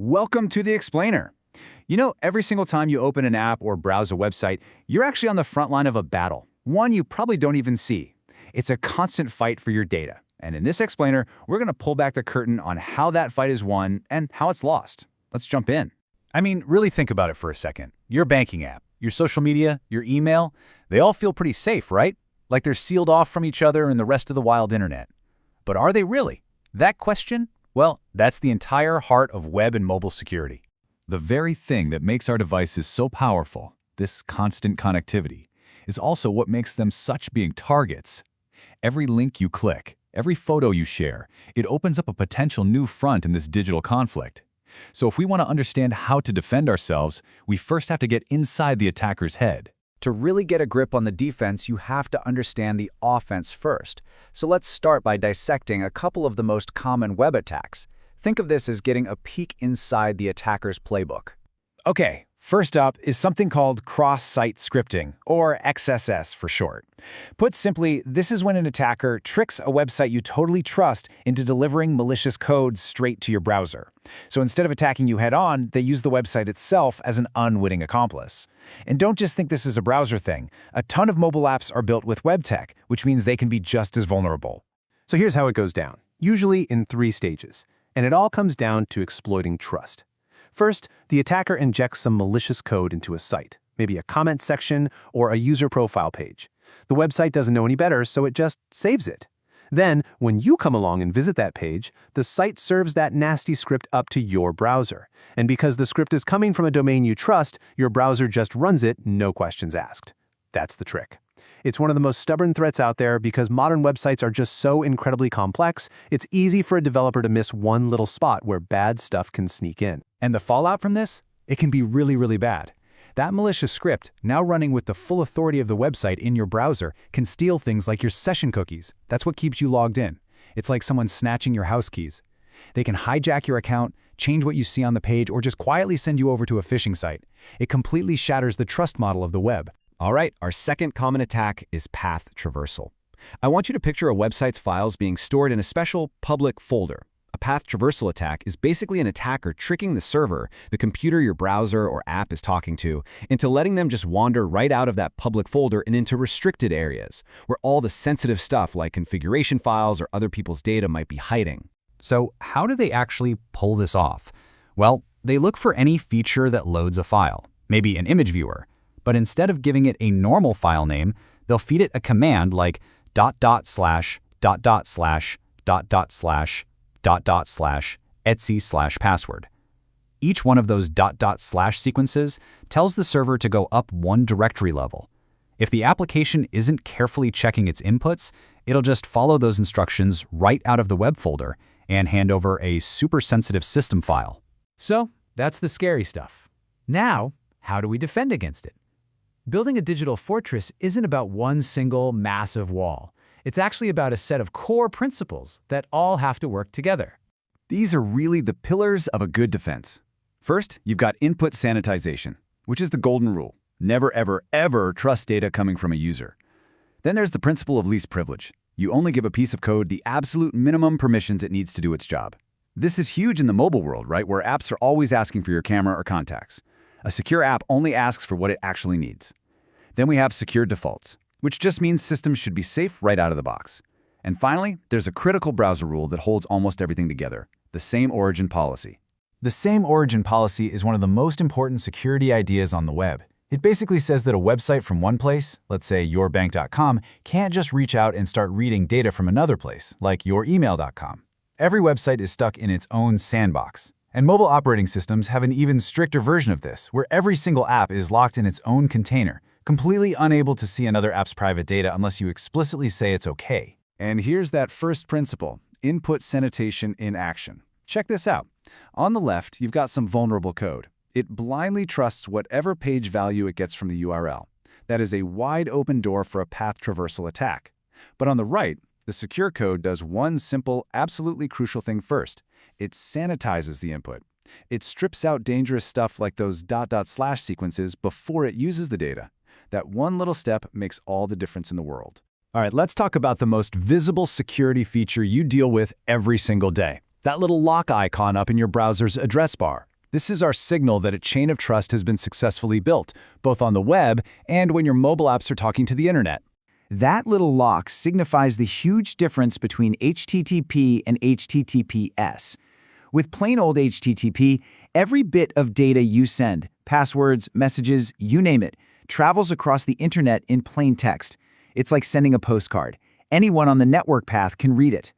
Welcome to the Explainer. You know, every single time you open an app or browse a website, you're actually on the front line of a battle, one you probably don't even see. It's a constant fight for your data. And in this Explainer, we're going to pull back the curtain on how that fight is won and how it's lost. Let's jump in. I mean, really think about it for a second. Your banking app, your social media, your email, they all feel pretty safe, right? Like they're sealed off from each other and the rest of the wild internet. But are they really? That question? Well, that's the entire heart of web and mobile security. The very thing that makes our devices so powerful, this constant connectivity, is also what makes them such being targets. Every link you click, every photo you share, it opens up a potential new front in this digital conflict. So if we want to understand how to defend ourselves, we first have to get inside the attacker's head. To really get a grip on the defense, you have to understand the offense first. So let's start by dissecting a couple of the most common web attacks. Think of this as getting a peek inside the attacker's playbook. Okay, first up is something called cross-site scripting, or XSS for short. Put simply, this is when an attacker tricks a website you totally trust into delivering malicious code straight to your browser. So instead of attacking you head-on, they use the website itself as an unwitting accomplice. And don't just think this is a browser thing. A ton of mobile apps are built with web tech, which means they can be just as vulnerable. So here's how it goes down, usually in 3 stages. And it all comes down to exploiting trust. First, the attacker injects some malicious code into a site, maybe a comment section or a user profile page. The website doesn't know any better, so it just saves it. Then, when you come along and visit that page, the site serves that nasty script up to your browser. And because the script is coming from a domain you trust, your browser just runs it, no questions asked. That's the trick. It's one of the most stubborn threats out there because modern websites are just so incredibly complex, it's easy for a developer to miss one little spot where bad stuff can sneak in. And the fallout from this? It can be really, really bad. That malicious script, now running with the full authority of the website in your browser, can steal things like your session cookies. That's what keeps you logged in. It's like someone snatching your house keys. They can hijack your account, change what you see on the page, or just quietly send you over to a phishing site. It completely shatters the trust model of the web. All right, our second common attack is path traversal. I want you to picture a website's files being stored in a special public folder. A path traversal attack is basically an attacker tricking the server, the computer your browser or app is talking to, into letting them just wander right out of that public folder and into restricted areas, where all the sensitive stuff like configuration files or other people's data might be hiding. So how do they actually pull this off? Well, they look for any feature that loads a file, maybe an image viewer. But instead of giving it a normal file name, they'll feed it a command like .. //etc/password. Each one of those .. sequences tells the server to go up one directory level. If the application isn't carefully checking its inputs, it'll just follow those instructions right out of the web folder and hand over a super sensitive system file. So that's the scary stuff. Now, how do we defend against it? Building a digital fortress isn't about one single massive wall. It's actually about a set of core principles that all have to work together. These are really the pillars of a good defense. First, you've got input sanitization, which is the golden rule. Never, ever, ever trust data coming from a user. Then there's the principle of least privilege. You only give a piece of code the absolute minimum permissions it needs to do its job. This is huge in the mobile world, right, where apps are always asking for your camera or contacts. A secure app only asks for what it actually needs. Then we have secure defaults, which just means systems should be safe right out of the box. And finally, there's a critical browser rule that holds almost everything together, the same origin policy. The same origin policy is one of the most important security ideas on the web. It basically says that a website from one place, let's say yourbank.com, can't just reach out and start reading data from another place, like youremail.com. Every website is stuck in its own sandbox. And mobile operating systems have an even stricter version of this, where every single app is locked in its own container, completely unable to see another app's private data unless you explicitly say it's okay. And here's that first principle, input sanitation in action. Check this out. On the left, you've got some vulnerable code. It blindly trusts whatever page value it gets from the URL. That is a wide open door for a path traversal attack. But on the right, the secure code does one simple, absolutely crucial thing first. It sanitizes the input. It strips out dangerous stuff like those .. sequences before it uses the data. That one little step makes all the difference in the world. All right, let's talk about the most visible security feature you deal with every single day. That little lock icon up in your browser's address bar. This is our signal that a chain of trust has been successfully built, both on the web and when your mobile apps are talking to the internet. That little lock signifies the huge difference between HTTP and HTTPS. With plain old HTTP, every bit of data you send, passwords, messages, you name it, travels across the internet in plain text. It's like sending a postcard. Anyone on the network path can read it.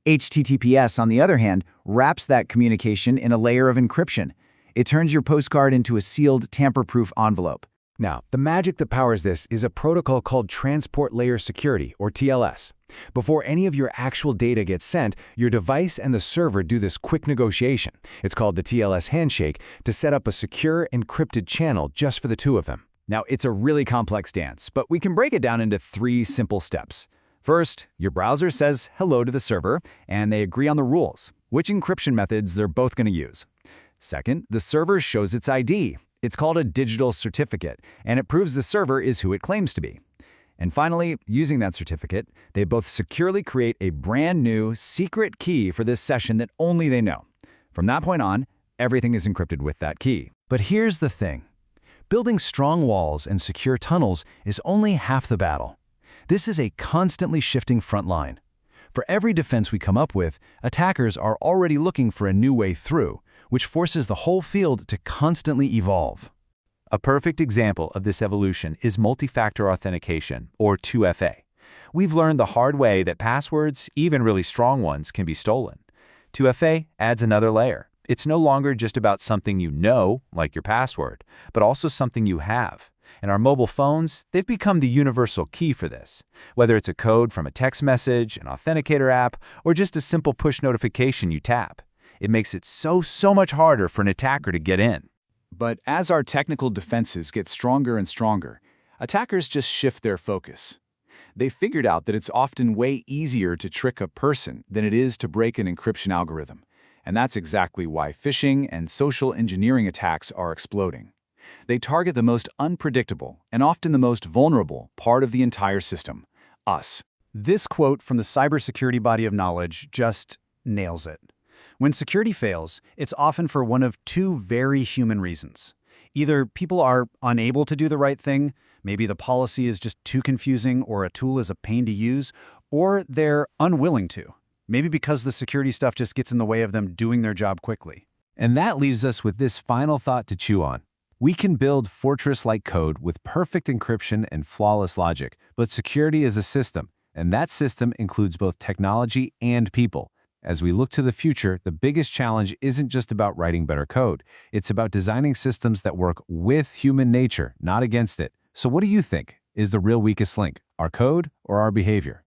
HTTPS, on the other hand, wraps that communication in a layer of encryption. It turns your postcard into a sealed, tamper-proof envelope. Now, the magic that powers this is a protocol called Transport Layer Security, or TLS. Before any of your actual data gets sent, your device and the server do this quick negotiation. It's called the TLS handshake to set up a secure, encrypted channel just for the two of them. Now, it's a really complex dance, but we can break it down into 3 simple steps. First, your browser says hello to the server, and they agree on the rules, which encryption methods they're both going to use. Second, the server shows its ID. It's called a digital certificate, and it proves the server is who it claims to be. And finally, using that certificate, they both securely create a brand new, secret key for this session that only they know. From that point on, everything is encrypted with that key. But here's the thing. Building strong walls and secure tunnels is only half the battle. This is a constantly shifting front line. For every defense we come up with, attackers are already looking for a new way through, which forces the whole field to constantly evolve. A perfect example of this evolution is multi-factor authentication, or 2FA. We've learned the hard way that passwords, even really strong ones, can be stolen. 2FA adds another layer. It's no longer just about something you know, like your password, but also something you have. And our mobile phones, they've become the universal key for this. Whether it's a code from a text message, an authenticator app, or just a simple push notification you tap. It makes it so much harder for an attacker to get in. But as our technical defenses get stronger and stronger, attackers just shift their focus. They figured out that it's often way easier to trick a person than it is to break an encryption algorithm. And that's exactly why phishing and social engineering attacks are exploding. They target the most unpredictable and often the most vulnerable part of the entire system, us. This quote from the cybersecurity body of knowledge just nails it. When security fails, it's often for one of 2 very human reasons. Either people are unable to do the right thing, maybe the policy is just too confusing or a tool is a pain to use, or they're unwilling to. Maybe because the security stuff just gets in the way of them doing their job quickly. And that leaves us with this final thought to chew on. We can build fortress-like code with perfect encryption and flawless logic, but security is a system, and that system includes both technology and people. As we look to the future, the biggest challenge isn't just about writing better code. It's about designing systems that work with human nature, not against it. So what do you think is the real weakest link, our code or our behavior?